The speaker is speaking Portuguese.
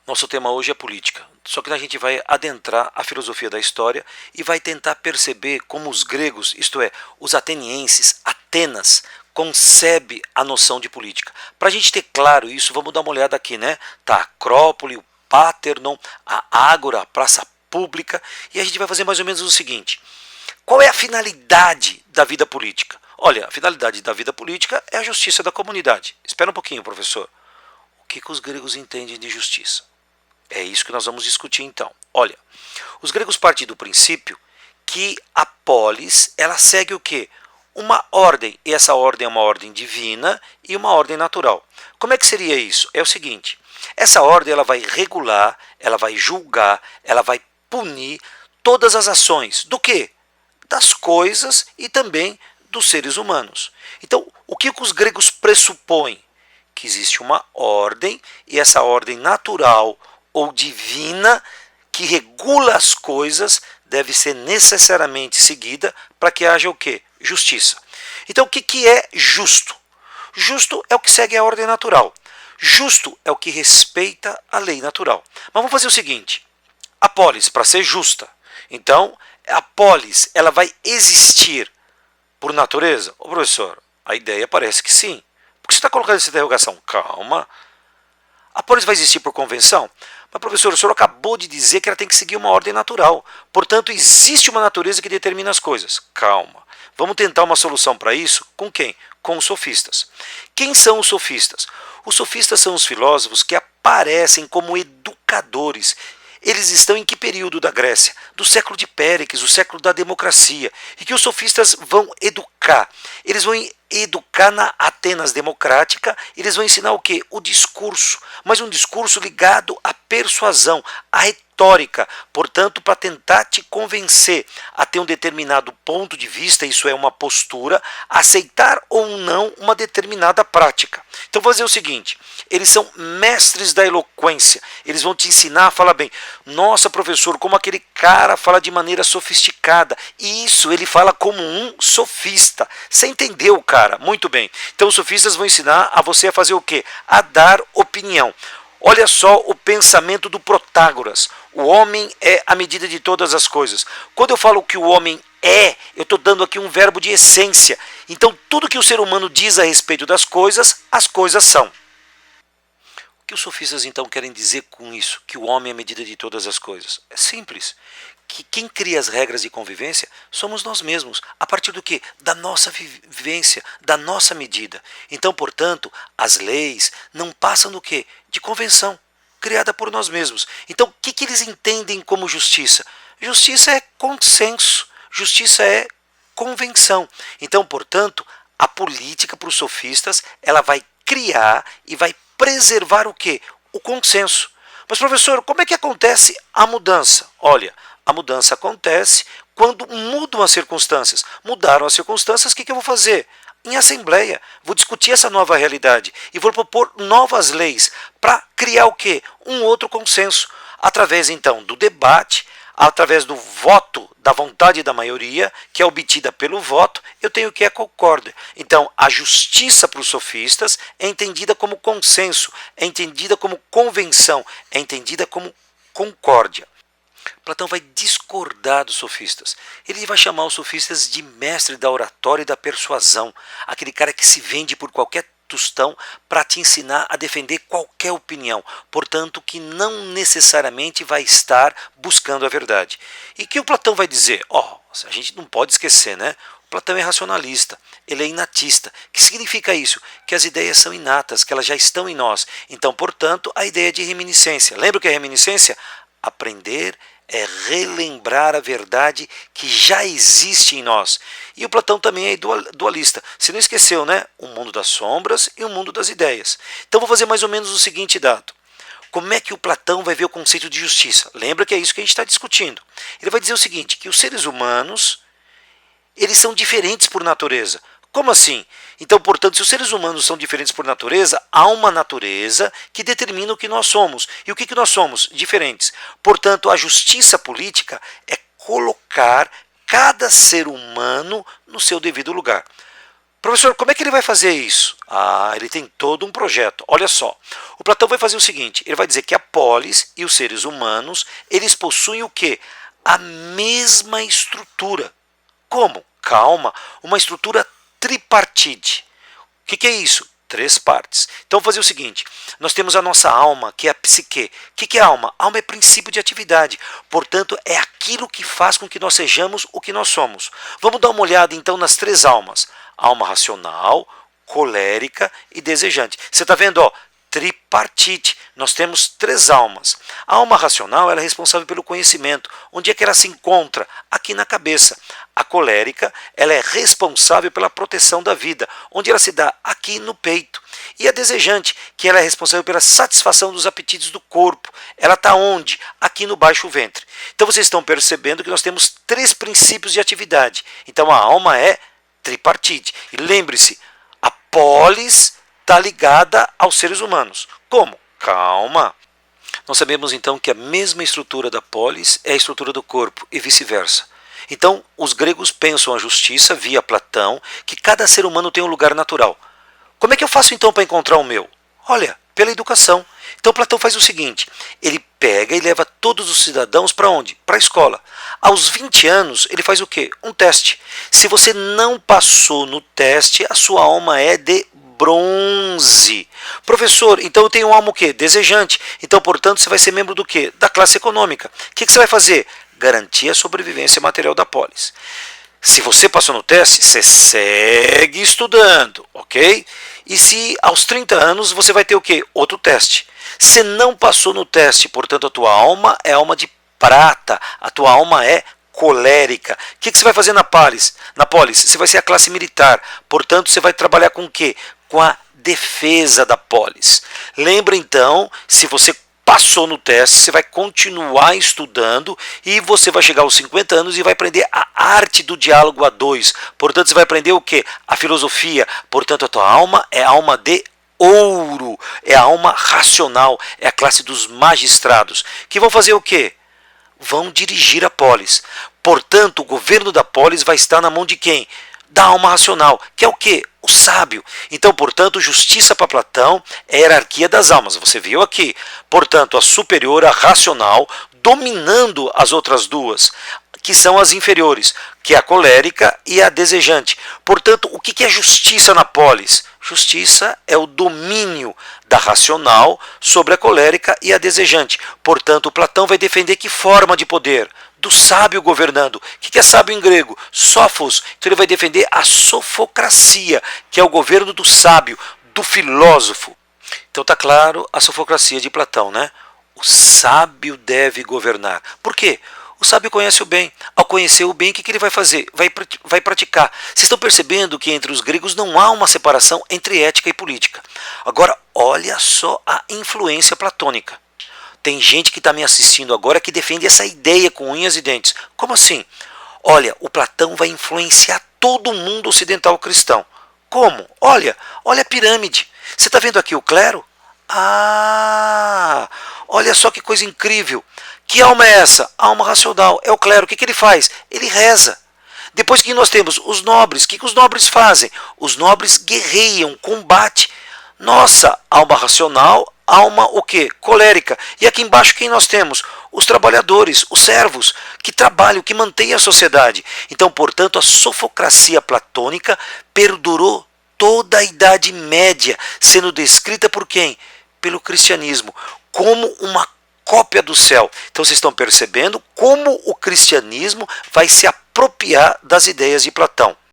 Nosso tema hoje é política, só que a gente vai adentrar a filosofia da história e vai tentar perceber como os gregos, isto é, os atenienses, Atenas, concebe a noção de política. Para a gente ter claro isso, vamos dar uma olhada aqui, né? Tá a Acrópole, o Parthenon, a Ágora, a praça pública, e a gente vai fazer mais ou menos o seguinte: qual é a finalidade da vida política? Olha, a finalidade da vida política é a justiça da comunidade. Espera um pouquinho, professor. O que os gregos entendem de justiça? É isso que nós vamos discutir então. Olha, os gregos partem do princípio que a polis, ela segue o quê? Uma ordem, e essa ordem é uma ordem divina e uma ordem natural. Como é que seria isso? É o seguinte: essa ordem ela vai regular, ela vai julgar, ela vai punir todas as ações do quê? Das coisas e também dos seres humanos. Então, o que os gregos pressupõem? Que existe uma ordem, e essa ordem natural ou divina que regula as coisas deve ser necessariamente seguida para que haja o quê? Justiça. Então, o que é justo? Justo é o que segue a ordem natural. Justo é o que respeita a lei natural. Mas vamos fazer o seguinte: a polis, para ser justa, então a polis ela vai existir por natureza? Ô professor, a ideia parece que sim. Por que você está colocando essa interrogação? Calma. A polis vai existir por convenção? Mas, professor, o senhor acabou de dizer que ela tem que seguir uma ordem natural. Portanto, existe uma natureza que determina as coisas. Calma. Vamos tentar uma solução para isso? Com quem? Com os sofistas. Quem são os sofistas? Os sofistas são os filósofos que aparecem como educadores. Eles estão em que período da Grécia? Do século de Péricles, o século da democracia. E que os sofistas vão educar. Eles vão educar na Atenas democrática, eles vão ensinar o quê? O discurso, mas um discurso ligado à persuasão, à retórica, portanto, para tentar te convencer a ter um determinado ponto de vista, isso é uma postura, aceitar ou não uma determinada prática. Então, vou fazer o seguinte: eles são mestres da eloquência, eles vão te ensinar a falar bem. Nossa, professor, como aquele cara fala de maneira sofisticada. Isso, ele fala como um sofista. Você entendeu, cara? Muito bem. Então os sofistas vão ensinar a você a fazer o quê? A dar opinião. Olha só o pensamento do Protágoras. O homem é a medida de todas as coisas. Quando eu falo que o homem é, eu estou dando aqui um verbo de essência. Então tudo que o ser humano diz a respeito das coisas, as coisas são. O que os sofistas então querem dizer com isso? Que o homem é a medida de todas as coisas? É simples. Que quem cria as regras de convivência somos nós mesmos. A partir do quê? Da nossa vivência, da nossa medida. Então, portanto, as leis não passam do quê? De convenção, criada por nós mesmos. Então, o que eles entendem como justiça? Justiça é consenso, justiça é convenção. Então, portanto, a política para os sofistas, ela vai criar e vai preservar o quê? O consenso. Mas, professor, como é que acontece a mudança? Olha, a mudança acontece quando mudam as circunstâncias. Mudaram as circunstâncias, o que eu vou fazer? Em assembleia, vou discutir essa nova realidade e vou propor novas leis para criar o quê? Um outro consenso. Através, então, do debate, através do voto, da vontade da maioria, que é obtida pelo voto, eu tenho que é concórdia. Então, a justiça para os sofistas é entendida como consenso, é entendida como convenção, é entendida como concórdia. Platão vai discordar dos sofistas. Ele vai chamar os sofistas de mestre da oratória e da persuasão. Aquele cara que se vende por qualquer tostão para te ensinar a defender qualquer opinião. Portanto, que não necessariamente vai estar buscando a verdade. E que o Platão vai dizer? A gente não pode esquecer, né? O Platão é racionalista, ele é inatista. O que significa isso? Que as ideias são inatas, que elas já estão em nós. Então, portanto, a ideia de reminiscência. Lembra o que é reminiscência? Aprender é relembrar a verdade que já existe em nós. E o Platão também é dualista. Você não esqueceu, né? O mundo das sombras e o mundo das ideias. Então vou fazer mais ou menos o seguinte dado. Como é que o Platão vai ver o conceito de justiça? Lembra que é isso que a gente está discutindo. Ele vai dizer o seguinte, que os seres humanos, eles são diferentes por natureza. Como assim? Então, portanto, se os seres humanos são diferentes por natureza, há uma natureza que determina o que nós somos. E o que nós somos? Diferentes. Portanto, a justiça política é colocar cada ser humano no seu devido lugar. Professor, como é que ele vai fazer isso? Ele tem todo um projeto. Olha só, o Platão vai fazer o seguinte, ele vai dizer que a polis e os seres humanos, eles possuem o quê? A mesma estrutura. Como? Calma, uma estrutura tripartite. O que é isso? 3 partes. Então vamos fazer o seguinte, nós temos a nossa alma, que é a psique. O que é alma? Alma é princípio de atividade, portanto é aquilo que faz com que nós sejamos o que nós somos. Vamos dar uma olhada então nas 3 almas, alma racional, colérica e desejante. Você está vendo, ó, tripartite, nós temos 3 almas. A alma racional ela é responsável pelo conhecimento. Onde é que ela se encontra? Aqui na cabeça. A colérica ela é responsável pela proteção da vida. Onde ela se dá? Aqui no peito. E a desejante, que ela é responsável pela satisfação dos apetites do corpo. Ela está onde? Aqui no baixo ventre. Então vocês estão percebendo que nós temos 3 princípios de atividade. Então a alma é tripartite. E lembre-se, a polis está ligada aos seres humanos. Como? Calma. Nós sabemos então que a mesma estrutura da polis é a estrutura do corpo e vice-versa. Então, os gregos pensam a justiça via Platão, que cada ser humano tem um lugar natural. Como é que eu faço então para encontrar o meu? Olha, pela educação. Então Platão faz o seguinte, ele pega e leva todos os cidadãos para onde? Para a escola. Aos 20 anos, ele faz o quê? Um teste. Se você não passou no teste, a sua alma é de bronze. Professor, então eu tenho uma alma o quê? Desejante. Então, portanto, você vai ser membro do quê? Da classe econômica. O que você vai fazer? Garantir a sobrevivência material da polis. Se você passou no teste, você segue estudando, ok? E se aos 30 anos você vai ter o quê? Outro teste. Se não passou no teste, portanto, a tua alma é alma de prata, a tua alma é colérica. O que você vai fazer na polis? Você vai ser a classe militar. Portanto, você vai trabalhar com o quê? Com a defesa da polis. Lembra então, se você passou no teste, você vai continuar estudando e você vai chegar aos 50 anos e vai aprender a arte do diálogo a 2. Portanto, você vai aprender o quê? A filosofia. Portanto, a tua alma é alma de ouro. É a alma racional. É a classe dos magistrados. Que vão fazer o quê? Vão dirigir a polis. Portanto, o governo da polis vai estar na mão de quem? Da alma racional, que é o quê? O sábio. Então, portanto, justiça para Platão é a hierarquia das almas. Você viu aqui. Portanto, a superior, a racional, dominando as outras duas, que são as inferiores, que é a colérica e a desejante. Portanto, o que é justiça na polis? Justiça é o domínio da racional sobre a colérica e a desejante. Portanto, Platão vai defender que forma de poder? Do sábio governando. O que é sábio em grego? Sófos. Então ele vai defender a sofocracia, que é o governo do sábio, do filósofo. Então está claro a sofocracia de Platão, né? O sábio deve governar. Por quê? O sábio conhece o bem. Ao conhecer o bem, o que ele vai fazer? Vai praticar. Vocês estão percebendo que entre os gregos não há uma separação entre ética e política. Agora, olha só a influência platônica. Tem gente que está me assistindo agora que defende essa ideia com unhas e dentes. Como assim? Olha, o Platão vai influenciar todo mundo ocidental cristão. Como? Olha a pirâmide. Você está vendo aqui o clero? Olha só que coisa incrível. Que alma é essa? A alma racional. É o clero. O que ele faz? Ele reza. Depois que nós temos os nobres. O que os nobres fazem? Os nobres guerreiam, combatem. Nossa, alma racional, alma o quê? Colérica. E aqui embaixo quem nós temos? Os trabalhadores, os servos, que trabalham, que mantêm a sociedade. Então, portanto, a sofocracia platônica perdurou toda a Idade Média, sendo descrita por quem? Pelo cristianismo, como uma cópia do céu. Então, vocês estão percebendo como o cristianismo vai se apropriar das ideias de Platão.